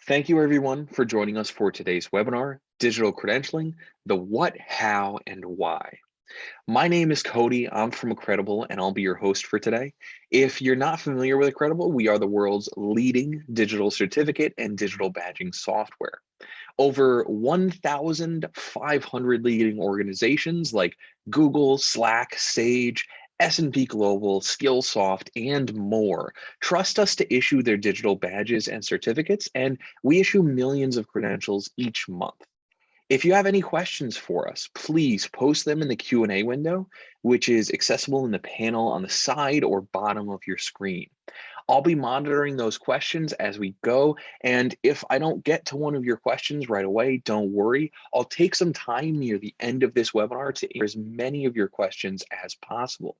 Thank you everyone for joining us for today's webinar, Digital Credentialing, the what, how, and why. My name is Cody, I'm from Credible, and I'll be your host for today. If you're not familiar with Credible, we are the world's leading digital certificate and digital badging software. Over 1,500 leading organizations like Google, Slack, Sage, S&P Global, Skillsoft, and more trust us to issue their digital badges and certificates, and we issue millions of credentials each month. If you have any questions for us, please post them in the Q&A window, which is accessible in the panel on the side or bottom of your screen. I'll be monitoring those questions as we go, and if I don't get to one of your questions right away, don't worry. I'll take some time near the end of this webinar to answer as many of your questions as possible.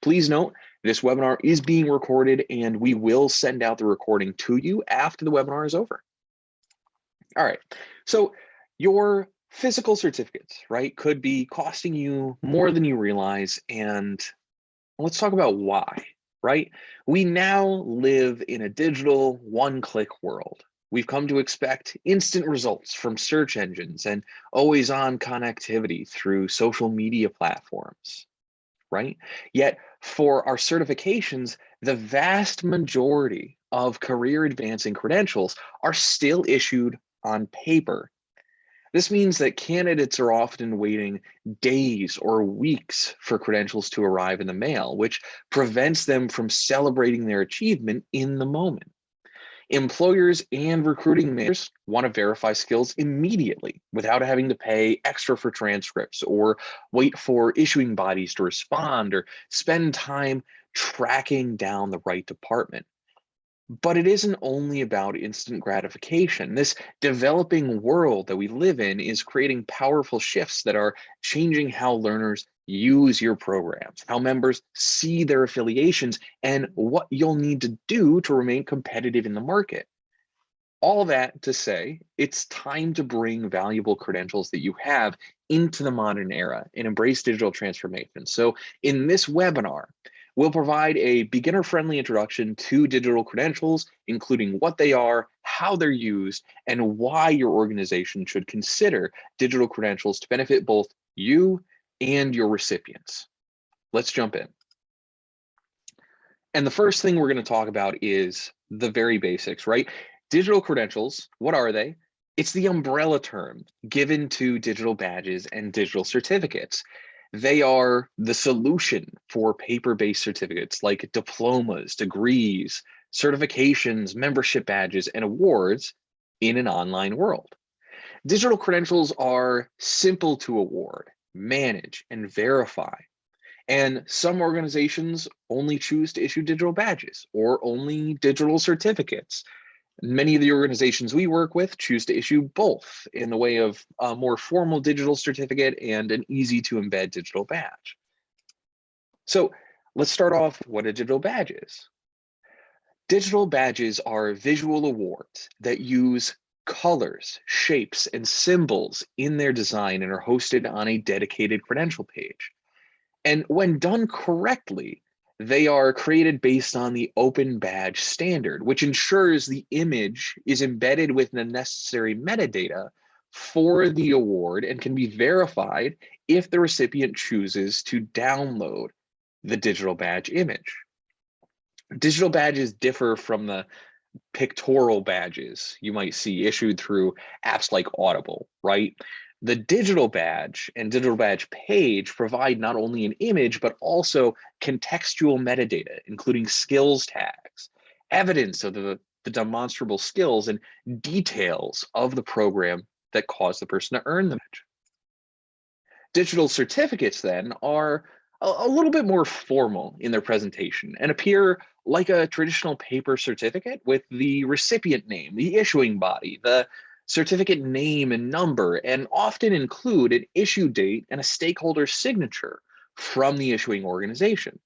Please note, this webinar is being recorded and we will send out the recording to you after the webinar is over. All right, so your physical certificates, right, could be costing you more than you realize, and let's talk about why. Right? We now live in a digital one-click world. We've come to expect instant results from search engines and always-on connectivity through social media platforms, right? Yet for our certifications, the vast majority of career advancing credentials are still issued on paper. This means that candidates are often waiting days or weeks for credentials to arrive in the mail, which prevents them from celebrating their achievement in the moment. Employers and recruiting managers want to verify skills immediately without having to pay extra for transcripts or wait for issuing bodies to respond or spend time tracking down the right department. But it isn't only about instant gratification. This developing world that we live in is creating powerful shifts that are changing how learners use your programs, how members see their affiliations, and what you'll need to do to remain competitive in the market. All that to say, it's time to bring valuable credentials that you have into the modern era and embrace digital transformation. So in this webinar, we'll provide a beginner-friendly introduction to digital credentials, including what they are, how they're used, and why your organization should consider digital credentials to benefit both you and your recipients. Let's jump in. And the first thing we're going to talk about is the very basics, right? Digital credentials, what are they? It's the umbrella term given to digital badges and digital certificates. They are the solution for paper-based certificates like diplomas, degrees, certifications, membership badges, and awards in an online world. Digital credentials are simple to award, manage, and verify. And some organizations only choose to issue digital badges or only digital certificates. Many of the organizations we work with choose to issue both in the way of a more formal digital certificate and an easy to embed digital badge. So let's start off with what a digital badge is. Digital badges are visual awards that use colors, shapes, and symbols in their design and are hosted on a dedicated credential page. And when done correctly, they are created based on the Open Badge standard, which ensures the image is embedded with the necessary metadata for the award and can be verified if the recipient chooses to download the digital badge image. Digital badges differ from the pictorial badges you might see issued through apps like Audible, right? The digital badge and digital badge page provide not only an image, but also contextual metadata, including skills tags, evidence of the demonstrable skills, and details of the program that caused the person to earn the badge. Digital certificates then are a little bit more formal in their presentation and appear like a traditional paper certificate with the recipient name, the issuing body, the certificate name and number, and often include an issue date and a stakeholder signature from the issuing organization.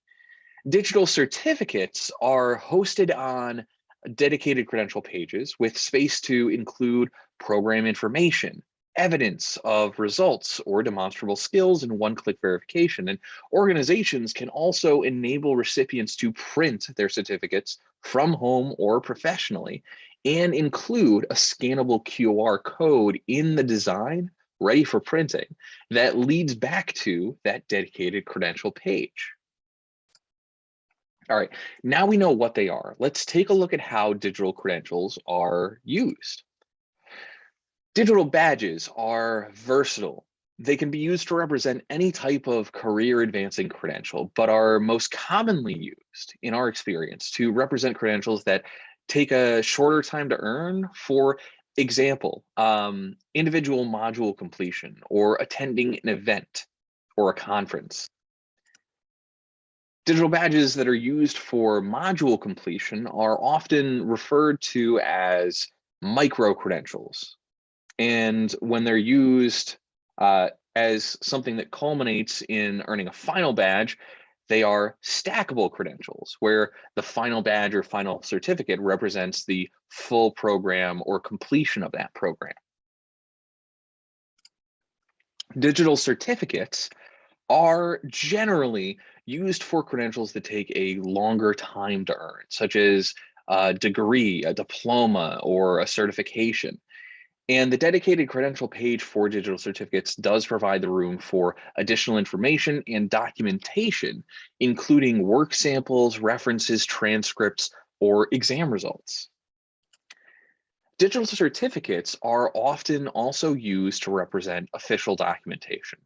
Digital certificates are hosted on dedicated credential pages with space to include program information, evidence of results or demonstrable skills in one-click verification. And organizations can also enable recipients to print their certificates from home or professionally and include a scannable QR code in the design ready for printing that leads back to that dedicated credential page. All right, now we know what they are. Let's take a look at how digital credentials are used. Digital badges are versatile. They can be used to represent any type of career advancing credential, but are most commonly used in our experience to represent credentials that take a shorter time to earn. For example, individual module completion or attending an event or a conference. Digital badges that are used for module completion are often referred to as micro credentials. And when they're used as something that culminates in earning a final badge, they are stackable credentials, where the final badge or final certificate represents the full program or completion of that program. Digital certificates are generally used for credentials that take a longer time to earn, such as a degree, a diploma, or a certification. And the dedicated credential page for digital certificates does provide the room for additional information and documentation, including work samples, references, transcripts, or exam results. Digital certificates are often also used to represent official documentation.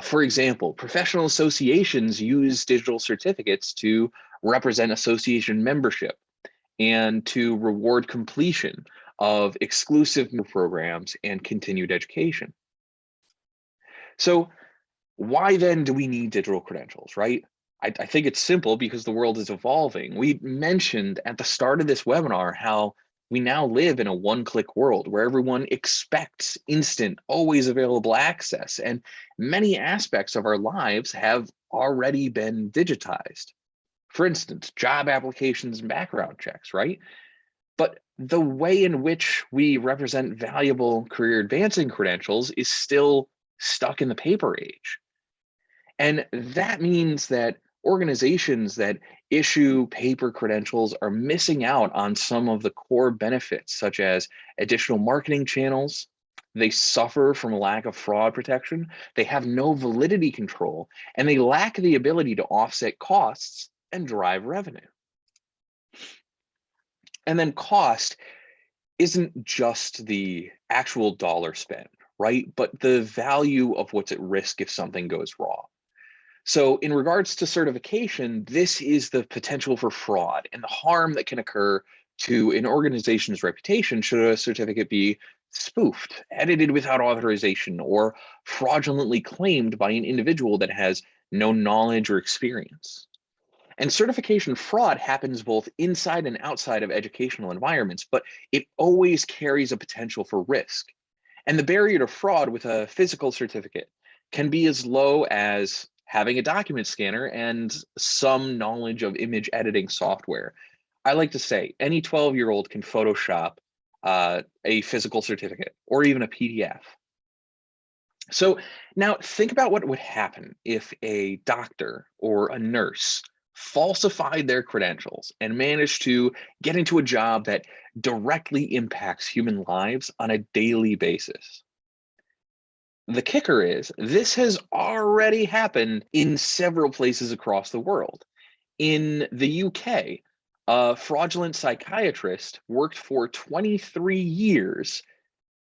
For example, professional associations use digital certificates to represent association membership and to reward completion of exclusive programs and continued education. So why then do we need digital credentials, right? I think it's simple because the world is evolving. We mentioned at the start of this webinar how we now live in a one-click world where everyone expects instant, always available access, and many aspects of our lives have already been digitized. For instance, job applications and background checks, right? But the way in which we represent valuable career advancing credentials is still stuck in the paper age. And that means that organizations that issue paper credentials are missing out on some of the core benefits, such as additional marketing channels. They suffer from a lack of fraud protection. They have no validity control, and they lack the ability to offset costs and drive revenue. And then cost isn't just the actual dollar spent, right? But the value of what's at risk if something goes wrong. So in regards to certification, this is the potential for fraud and the harm that can occur to an organization's reputation should a certificate be spoofed, edited without authorization, or fraudulently claimed by an individual that has no knowledge or experience. And certification fraud happens both inside and outside of educational environments, but it always carries a potential for risk. And the barrier to fraud with a physical certificate can be as low as having a document scanner and some knowledge of image editing software. I like to say any 12-year-old can Photoshop a physical certificate or even a PDF. So now think about what would happen if a doctor or a nurse falsified their credentials and managed to get into a job that directly impacts human lives on a daily basis. The kicker is this has already happened in several places across the world. In the UK, a fraudulent psychiatrist worked for 23 years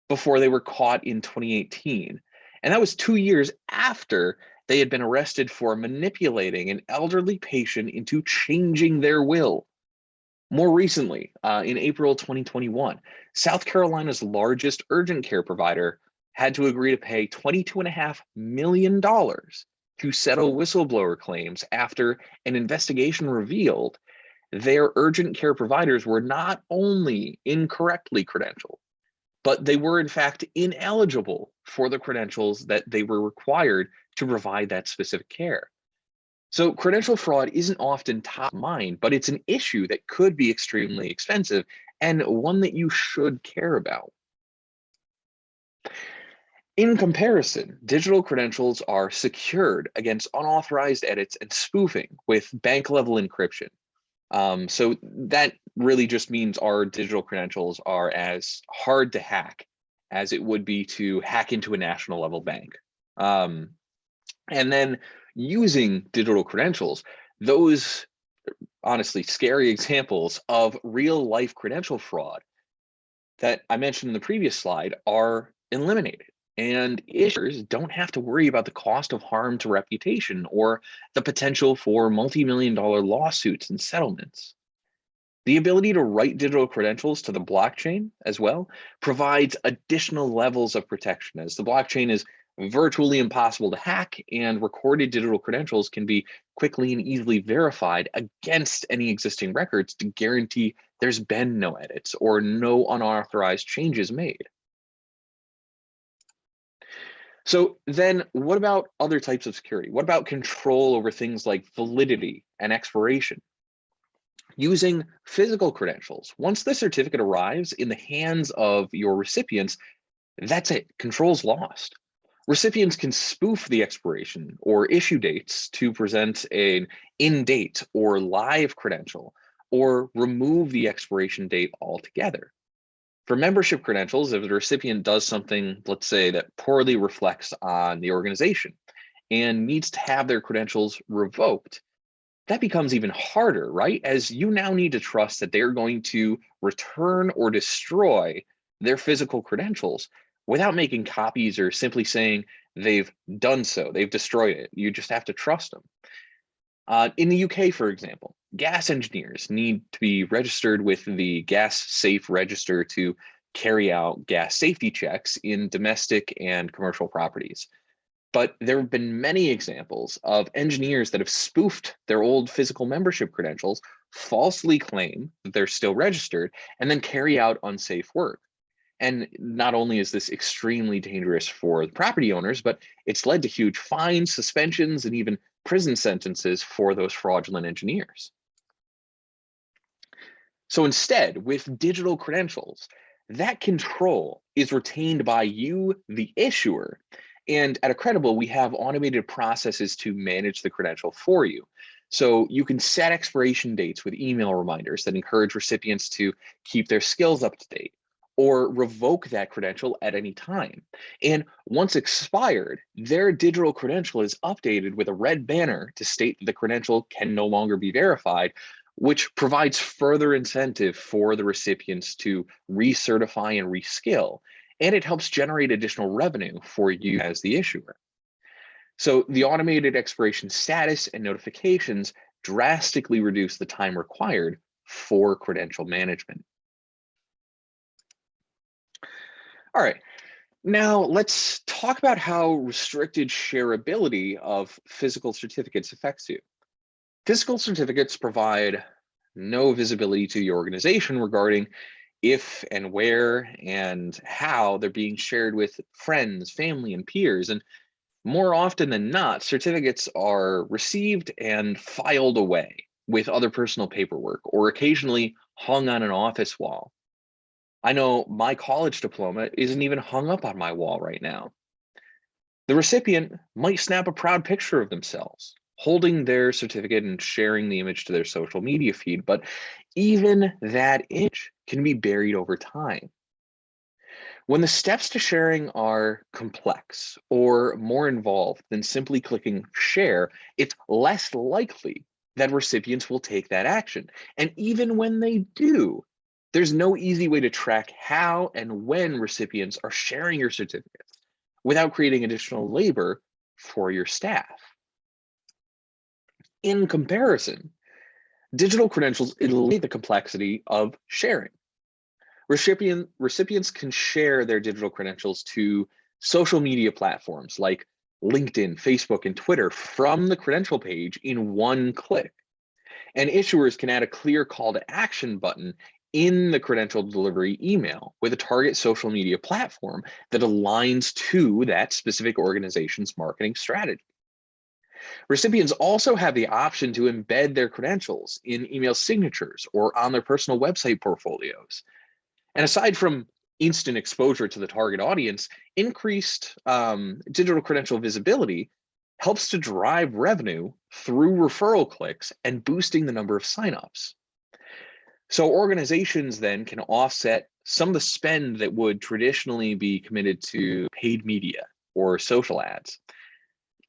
before they were caught in 2018. And that was 2 years after they had been arrested for manipulating an elderly patient into changing their will. More recently, in April 2021, South Carolina's largest urgent care provider had to agree to pay $22.5 million to settle whistleblower claims after an investigation revealed their urgent care providers were not only incorrectly credentialed, but they were in fact ineligible for the credentials that they were required to provide that specific care. So credential fraud isn't often top of mind, but it's an issue that could be extremely expensive and one that you should care about. In comparison, digital credentials are secured against unauthorized edits and spoofing with bank level encryption. So that really just means our digital credentials are as hard to hack as it would be to hack into a national level bank. Um, and then using digital credentials, those honestly scary examples of real life credential fraud that I mentioned in the previous slide are eliminated. And issuers don't have to worry about the cost of harm to reputation or the potential for multi-million-dollar lawsuits and settlements. The ability to write digital credentials to the blockchain as well provides additional levels of protection, as the blockchain is virtually impossible to hack, and recorded digital credentials can be quickly and easily verified against any existing records to guarantee there's been no edits or no unauthorized changes made. So then what about other types of security? What about control over things like validity and expiration? Using physical credentials, once the certificate arrives in the hands of your recipients, that's it, control's lost. Recipients can spoof the expiration or issue dates to present an in-date or live credential, or remove the expiration date altogether. For membership credentials, if the recipient does something, let's say, that poorly reflects on the organization and needs to have their credentials revoked, that becomes even harder, right? As you now need to trust that they're going to return or destroy their physical credentials without making copies or simply saying they've done so, they've destroyed it. You just have to trust them. In the UK, for example, gas engineers need to be registered with the Gas Safe Register to carry out gas safety checks in domestic and commercial properties. But there have been many examples of engineers that have spoofed their old physical membership credentials, falsely claim that they're still registered, and then carry out unsafe work. And not only is this extremely dangerous for the property owners, but it's led to huge fines, suspensions, and even prison sentences for those fraudulent engineers. So instead, with digital credentials, that control is retained by you, the issuer. And at Accredible, we have automated processes to manage the credential for you. So you can set expiration dates with email reminders that encourage recipients to keep their skills up to date, or revoke that credential at any time. And once expired, their digital credential is updated with a red banner to state that the credential can no longer be verified, which provides further incentive for the recipients to recertify and reskill. And it helps generate additional revenue for you as the issuer. So the automated expiration status and notifications drastically reduce the time required for credential management. All right, now let's talk about how restricted shareability of physical certificates affects you. Physical certificates provide no visibility to the organization regarding if and where and how they're being shared with friends, family, and peers. And more often than not, certificates are received and filed away with other personal paperwork or occasionally hung on an office wall. I know my college diploma isn't even hung up on my wall right now. The recipient might snap a proud picture of themselves holding their certificate and sharing the image to their social media feed, but even that image can be buried over time. When the steps to sharing are complex or more involved than simply clicking share, it's less likely that recipients will take that action. And even when they do, there's no easy way to track how and when recipients are sharing your certificates without creating additional labor for your staff. In comparison, digital credentials eliminate the complexity of sharing. Recipients can share their digital credentials to social media platforms like LinkedIn, Facebook, and Twitter from the credential page in one click. And issuers can add a clear call to action button in the credential delivery email with a target social media platform that aligns to that specific organization's marketing strategy. Recipients also have the option to embed their credentials in email signatures or on their personal website portfolios. And aside from instant exposure to the target audience, increased digital credential visibility helps to drive revenue through referral clicks and boosting the number of signups. So organizations then can offset some of the spend that would traditionally be committed to paid media or social ads.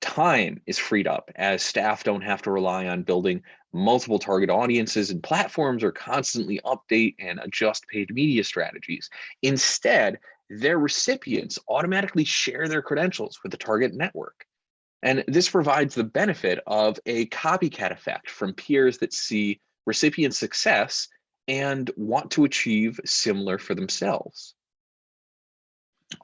Time is freed up as staff don't have to rely on building multiple target audiences and platforms or constantly update and adjust paid media strategies. Instead, their recipients automatically share their credentials with the target network. And this provides the benefit of a copycat effect from peers that see recipient success and want to achieve similar for themselves.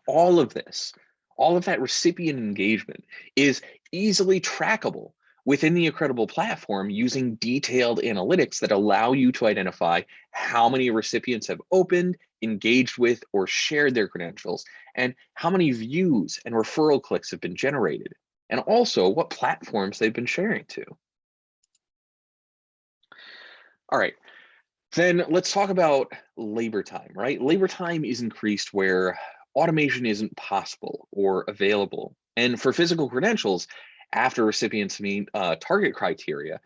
All of this, all of that recipient engagement is easily trackable within the Accreditable platform using detailed analytics that allow you to identify how many recipients have opened, engaged with, or shared their credentials, and how many views and referral clicks have been generated, and also what platforms they've been sharing to. All right, then let's talk about labor time, right? Labor time is increased where automation isn't possible or available. And for physical credentials, after recipients meet target criteria,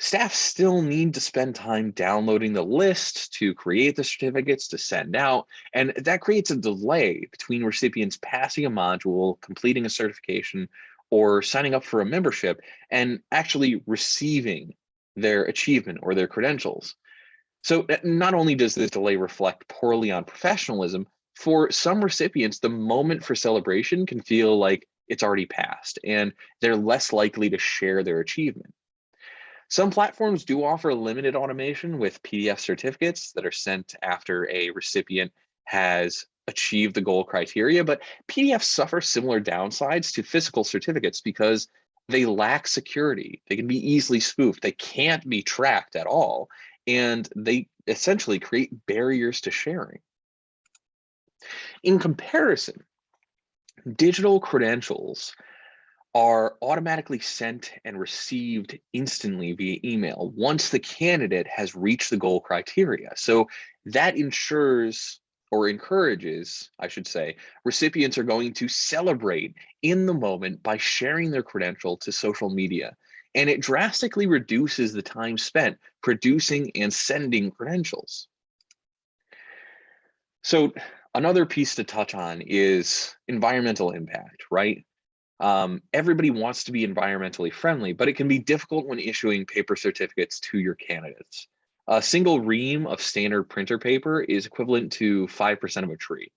staff still need to spend time downloading the list to create the certificates to send out. And that creates a delay between recipients passing a module, completing a certification, or signing up for a membership and actually receiving their achievement or their credentials. So not only does this delay reflect poorly on professionalism, for some recipients, the moment for celebration can feel like it's already passed, and they're less likely to share their achievement. Some platforms do offer limited automation with PDF certificates that are sent after a recipient has achieved the goal criteria, but PDFs suffer similar downsides to physical certificates because they lack security. They can be easily spoofed. They can't be tracked at all, and they essentially create barriers to sharing. In comparison, digital credentials are automatically sent and received instantly via email once the candidate has reached the goal criteria. So that ensures or encourages, I should say, recipients are going to celebrate in the moment by sharing their credential to social media. And it drastically reduces the time spent producing and sending credentials. So another piece to touch on is environmental impact, right? Everybody wants to be environmentally friendly, but it can be difficult when issuing paper certificates to your candidates. A single ream of standard printer paper is equivalent to 5% of a tree.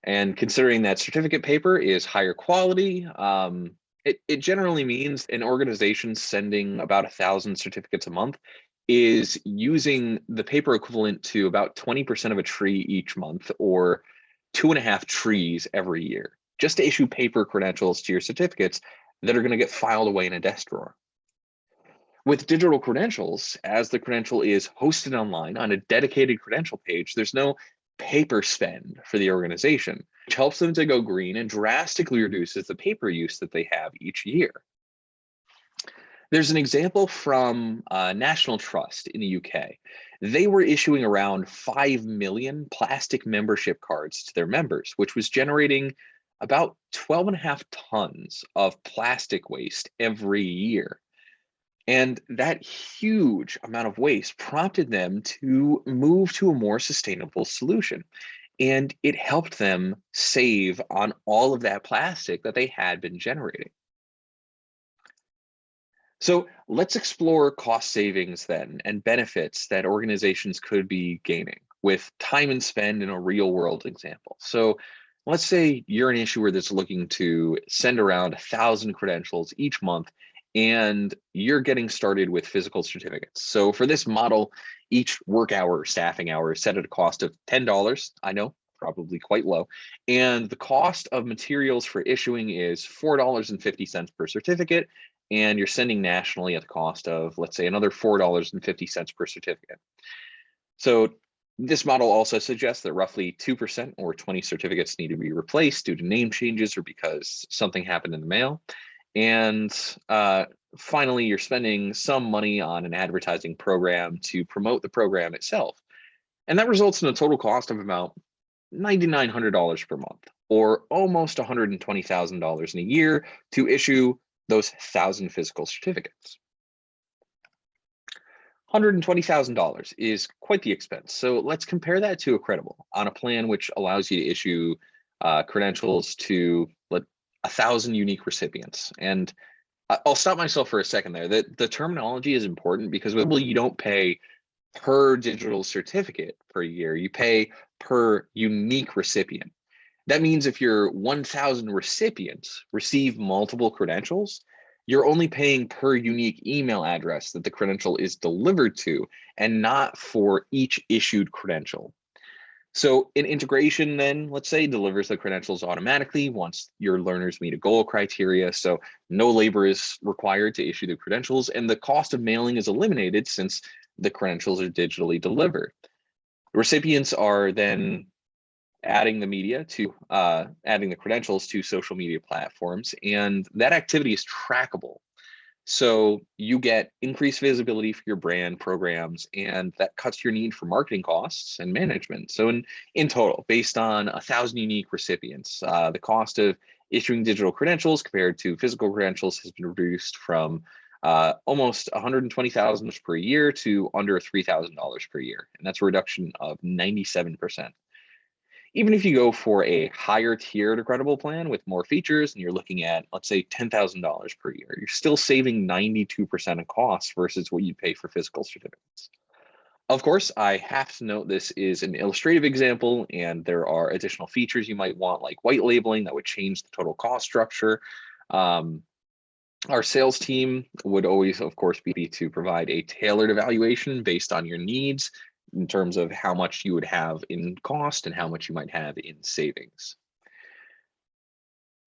And considering that certificate paper is higher quality, it generally means an organization sending about 1,000 certificates a month is using the paper equivalent to about 20% of a tree each month, or 2.5 trees every year, just to issue paper credentials to your certificates that are going to get filed away in a desk drawer. With digital credentials, as the credential is hosted online on a dedicated credential page, there's no paper spend for the organization, which helps them to go green and drastically reduces the paper use that they have each year. There's an example from National Trust in the UK. They were issuing around 5 million plastic membership cards to their members, which was generating about 12.5 tons of plastic waste every year. And that huge amount of waste prompted them to move to a more sustainable solution. And it helped them save on all of that plastic that they had been generating. So let's explore cost savings then and benefits that organizations could be gaining with time and spend in a real world example. So let's say you're an issuer that's looking to send around 1,000 credentials each month, and you're getting started with physical certificates. So for this model, each work hour, staffing hour is set at a cost of $10. I know, probably quite low. And the cost of materials for issuing is $4.50 per certificate, and you're sending nationally at the cost of, let's say, another $4.50 per certificate. So this model also suggests that roughly 2% or 20 certificates need to be replaced due to name changes or because something happened in the mail. And finally, you're spending some money on an advertising program to promote the program itself. And that results in a total cost of about $9,900 per month, or almost $120,000 in a year to issue those 1,000 physical certificates. $120,000 is quite the expense. So let's compare that to a credible on a plan which allows you to issue credentials to 1,000 unique recipients. And I'll stop myself for a second there. The terminology is important because with Credible, you don't pay per digital certificate per year, you pay per unique recipient. That means if your 1,000 recipients receive multiple credentials, you're only paying per unique email address that the credential is delivered to, and not for each issued credential. So an integration then, let's say, delivers the credentials automatically once your learners meet a goal criteria. So no labor is required to issue the credentials, and the cost of mailing is eliminated since the credentials are digitally delivered. Recipients are then adding the credentials to social media platforms, and that activity is trackable. So you get increased visibility for your brand programs, and that cuts your need for marketing costs and management. So in total, based on 1,000 unique recipients, the cost of issuing digital credentials compared to physical credentials has been reduced from almost $120,000 per year to under $3,000 per year. And that's a reduction of 97%. Even if you go for a higher tiered Credible plan with more features and you're looking at, let's say, $10,000 per year, you're still saving 92% of costs versus what you'd pay for physical certificates. Of course, I have to note this is an illustrative example, and there are additional features you might want, like white labeling, that would change the total cost structure. Our sales team would always, of course, be to provide a tailored evaluation based on your needs in terms of how much you would have in cost and how much you might have in savings.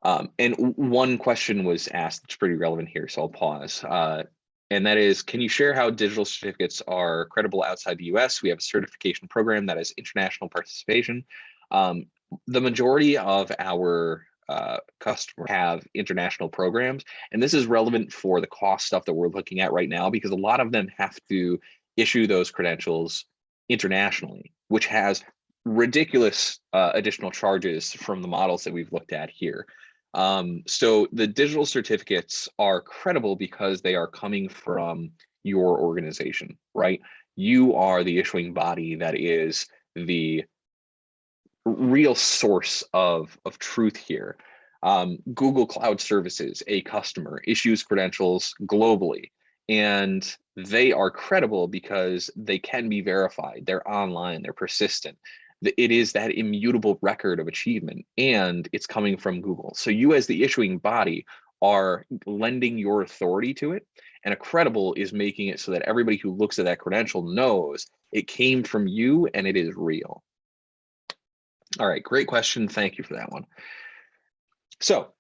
And one question was asked that's pretty relevant here, so I'll pause. And that is, can you share how digital certificates are credible outside the US? We have a certification program that has international participation. The majority of our customers have international programs, and this is relevant for the cost stuff that we're looking at right now, because a lot of them have to issue those credentials internationally, which has ridiculous additional charges from the models that we've looked at here. So the digital certificates are credible because they are coming from your organization, right? You are the issuing body that is the real source of truth here. Google Cloud Services, a customer, issues credentials globally, and they are credible because they can be verified. They're online, they're persistent. It is that immutable record of achievement, and it's coming from Google. So you, as the issuing body, are lending your authority to it, and a credible is making it so that everybody who looks at that credential knows it came from you and it is real. All right, great question. Thank you for that one. So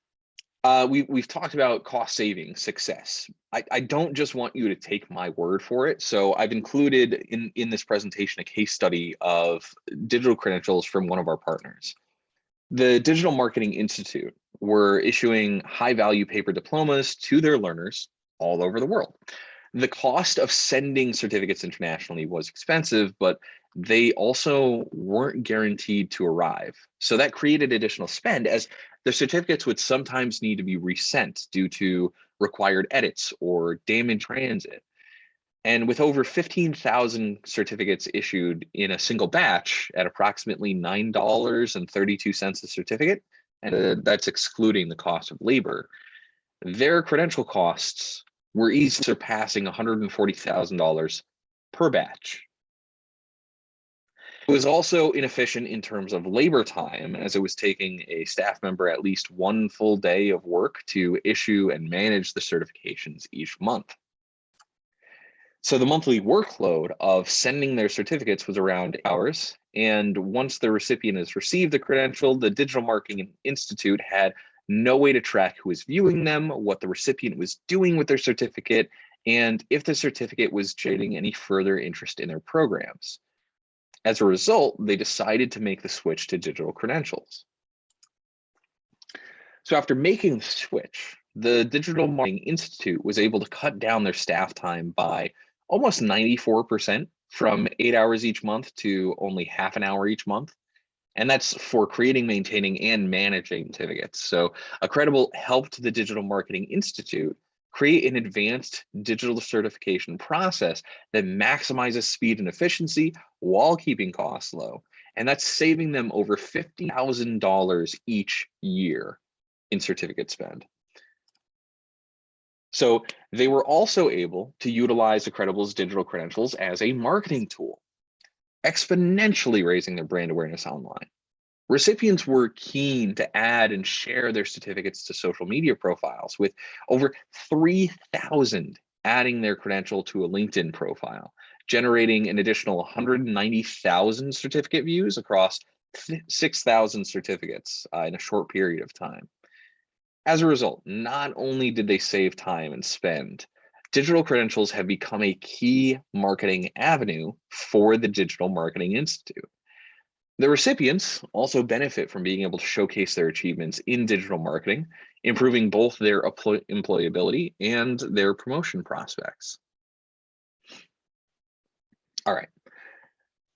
we've talked about cost saving success. I don't just want you to take my word for it. So I've included in this presentation a case study of digital credentials from one of our partners. The Digital Marketing Institute were issuing high value paper diplomas to their learners all over the world. The cost of sending certificates internationally was expensive, but they also weren't guaranteed to arrive. So that created additional spend, as the certificates would sometimes need to be resent due to required edits or damaged transit. And with over 15,000 certificates issued in a single batch at approximately $9.32 a certificate, and that's excluding the cost of labor, their credential costs were easily surpassing $140,000 per batch. It was also inefficient in terms of labor time, as it was taking a staff member at least one full day of work to issue and manage the certifications each month. So the monthly workload of sending their certificates was around hours. And once the recipient has received the credential, the Digital Marketing Institute had no way to track who was viewing them, what the recipient was doing with their certificate, and if the certificate was generating any further interest in their programs. As a result, they decided to make the switch to digital credentials. So after making the switch, the Digital Marketing Institute was able to cut down their staff time by almost 94%, from 8 hours each month to only half an hour each month. And that's for creating, maintaining, and managing certificates. So Credible helped the Digital Marketing Institute create an advanced digital certification process that maximizes speed and efficiency while keeping costs low. And that's saving them over $50,000 each year in certificate spend. So they were also able to utilize the Credible's digital credentials as a marketing tool, exponentially raising their brand awareness online. Recipients were keen to add and share their certificates to social media profiles, with over 3,000 adding their credential to a LinkedIn profile, generating an additional 190,000 certificate views across 6,000 certificates in a short period of time. As a result, not only did they save time and spend, digital credentials have become a key marketing avenue for the Digital Marketing Institute. The recipients also benefit from being able to showcase their achievements in digital marketing, improving both their employability and their promotion prospects. All right.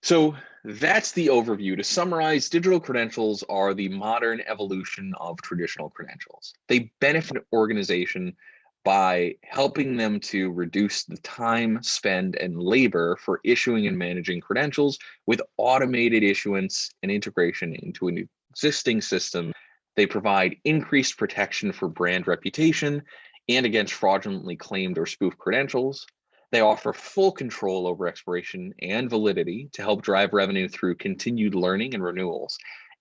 So that's the overview. To summarize, digital credentials are the modern evolution of traditional credentials. They benefit organization by helping them to reduce the time, spend, and labor for issuing and managing credentials with automated issuance and integration into an existing system. They provide increased protection for brand reputation and against fraudulently claimed or spoofed credentials. They offer full control over expiration and validity to help drive revenue through continued learning and renewals.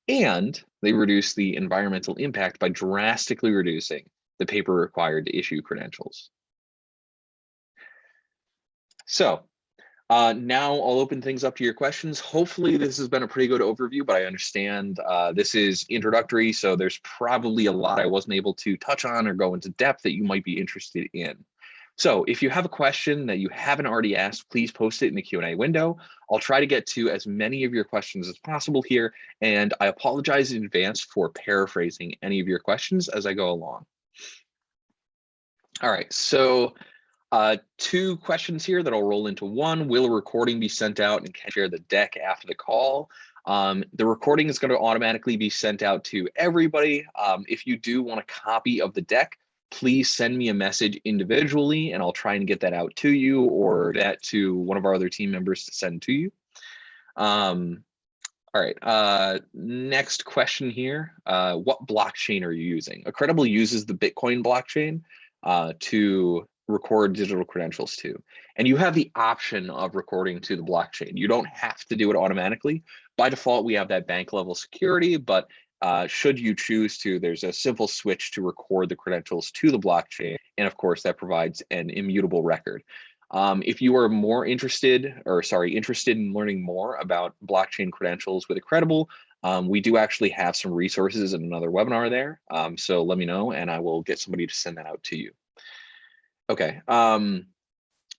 And they reduce the environmental impact by drastically reducing the paper required to issue credentials. So now I'll open things up to your questions. Hopefully this has been a pretty good overview, but I understand this is introductory, so there's probably a lot I wasn't able to touch on or go into depth that you might be interested in. So if you have a question that you haven't already asked, please post it in the Q&A window. I'll try to get to as many of your questions as possible here, and I apologize in advance for paraphrasing any of your questions as I go along. All right, so 2 questions here that I'll roll into one. Will a recording be sent out and can I share the deck after the call? The recording is going to automatically be sent out to everybody. If you do want a copy of the deck, please send me a message individually and I'll try and get that out to you or that to one of our other team members to send to you. All right, next question here. What blockchain are you using? Credible uses the Bitcoin blockchain to record digital credentials to. And you have the option of recording to the blockchain. You don't have to do it automatically. By default, we have that bank level security, but should you choose to, there's a simple switch to record the credentials to the blockchain. And of course, that provides an immutable record. If you are more interested in learning more about blockchain credentials with Credible, we do actually have some resources in another webinar there. So let me know and I will get somebody to send that out to you. Okay,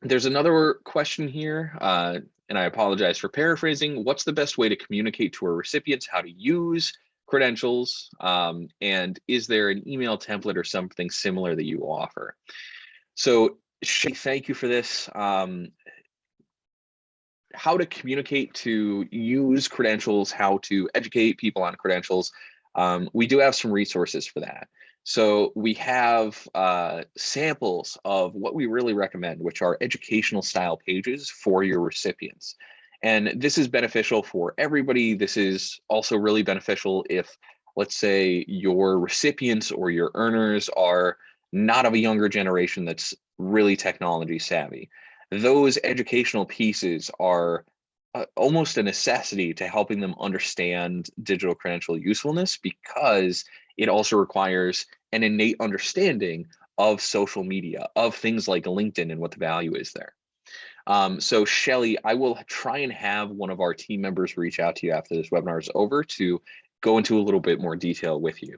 there's another question here, and I apologize for paraphrasing. What's the best way to communicate to our recipients how to use credentials? And is there an email template or something similar that you offer? So Shay, thank you for this. How to communicate to use credentials, how to educate people on credentials. We do have some resources for that. So we have samples of what we really recommend, which are educational style pages for your recipients. And this is beneficial for everybody. This is also really beneficial if, let's say, your recipients or your earners are not of a younger generation that's really technology savvy. Those educational pieces are almost a necessity to helping them understand digital credential usefulness, because it also requires an innate understanding of social media, of things like LinkedIn and what the value is there. So Shelly, I will try and have one of our team members reach out to you after this webinar is over to go into a little bit more detail with you.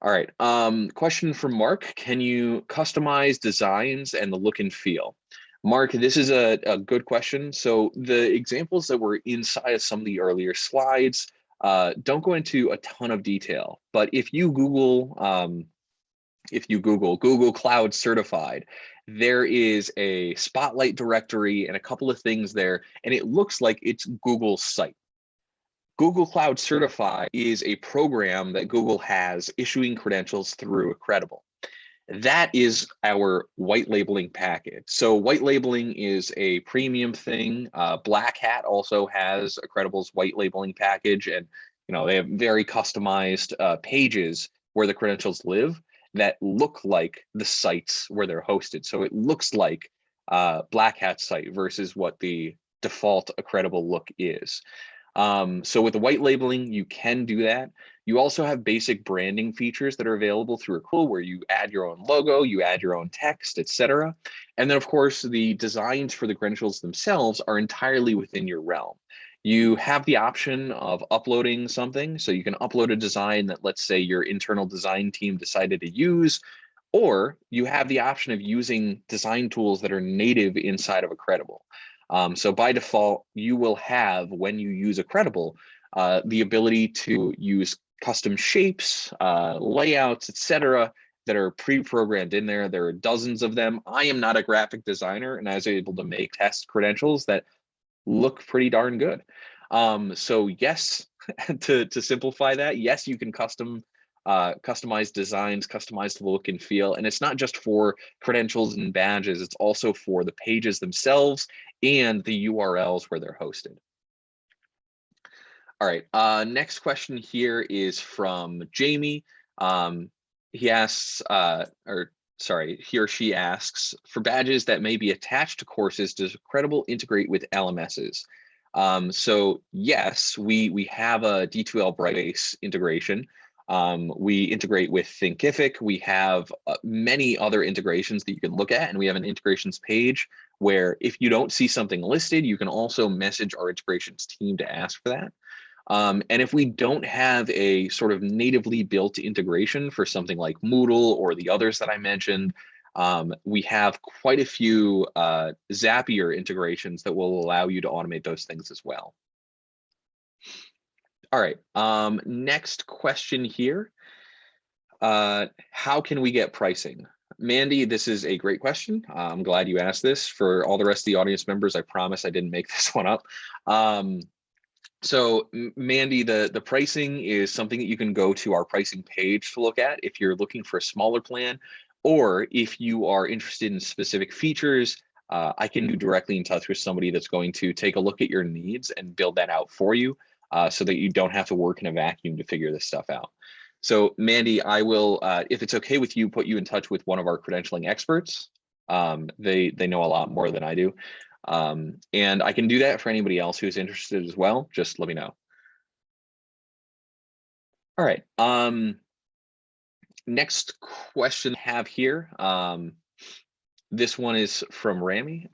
All right, question from Mark. Can you customize designs and the look and feel? Mark, this is a good question. So the examples that were inside of some of the earlier slides don't go into a ton of detail, but if you Google Google Cloud Certified, there is a Spotlight directory and a couple of things there, and it looks like it's Google's site. Google Cloud Certify is a program that Google has issuing credentials through Credible. That is our white labeling package. So white labeling is a premium thing. Black Hat also has a Credible's white labeling package, and they have very customized pages where the credentials live that look like the sites where they're hosted. So it looks like Black Hat site versus what the default Credible look is. So with the white labeling, you can do that. You also have basic branding features that are available through a tool where you add your own logo, you add your own text, etc. And then, of course, the designs for the credentials themselves are entirely within your realm. You have the option of uploading something. So you can upload a design that, let's say, your internal design team decided to use, or you have the option of using design tools that are native inside of a Credible. So by default, you will have, when you use a Credible, the ability to use custom shapes, layouts, etc., that are pre-programmed in there. There are dozens of them. I am not a graphic designer, and I was able to make test credentials that look pretty darn good. So yes, to simplify that, yes, you can customize designs, customize the look and feel. And it's not just for credentials and badges, it's also for the pages themselves and the URLs where they're hosted. All right, next question here is from Jamie. He asks, he or she asks, for badges that may be attached to courses, does Credible integrate with LMSs? So yes, we have a D2L Brightbase integration. We integrate with Thinkific. We have many other integrations that you can look at, and we have an integrations page where if you don't see something listed, you can also message our integrations team to ask for that. And if we don't have a sort of natively built integration for something like Moodle or the others that I mentioned, we have quite a few Zapier integrations that will allow you to automate those things as well. All right, next question here. How can we get pricing? Mandy, this is a great question. I'm glad you asked this. For all the rest of the audience members, I promise I didn't make this one up. So Mandy, the pricing is something that you can go to our pricing page to look at if you're looking for a smaller plan, or if you are interested in specific features, I can be directly in touch with somebody that's going to take a look at your needs and build that out for you so that you don't have to work in a vacuum to figure this stuff out. So Mandy, I will, if it's okay with you, put you in touch with one of our credentialing experts. They know a lot more than I do. And I can do that for anybody else who's interested as well. Just let me know. All right. Next question I have here. This one is from Rami.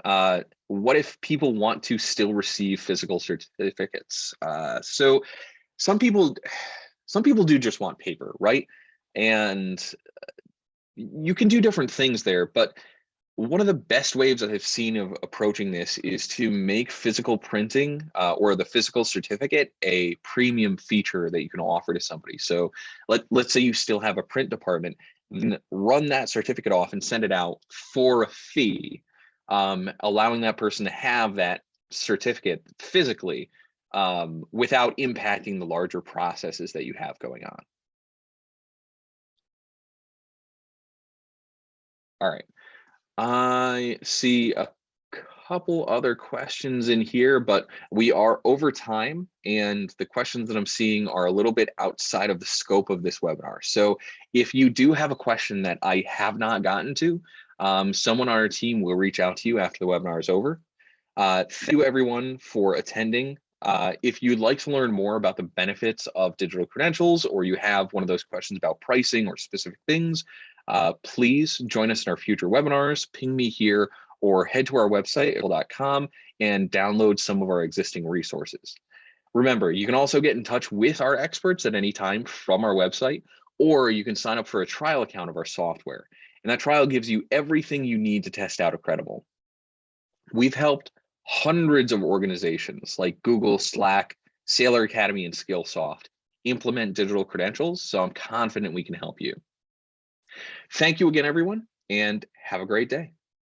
What if people want to still receive physical certificates? So some people do just want paper, right? And you can do different things there, but one of the best ways that I've seen of approaching this is to make physical printing or the physical certificate a premium feature that you can offer to somebody. So let's say you still have a print department, then run that certificate off and send it out for a fee, allowing that person to have that certificate physically without impacting the larger processes that you have going on. All right. I see a couple other questions in here, but we are over time, and the questions that I'm seeing are a little bit outside of the scope of this webinar. So if you do have a question that I have not gotten to, someone on our team will reach out to you after the webinar is over. Thank you everyone for attending. If you'd like to learn more about the benefits of digital credentials, or you have one of those questions about pricing or specific things, please join us in our future webinars, ping me here, or head to our website, .com, and download some of our existing resources. Remember, you can also get in touch with our experts at any time from our website, or you can sign up for a trial account of our software. And that trial gives you everything you need to test out a Credible. We've helped hundreds of organizations like Google, Slack, Sailor Academy, and Skillsoft implement digital credentials, so I'm confident we can help you. Thank you again, everyone, and have a great day.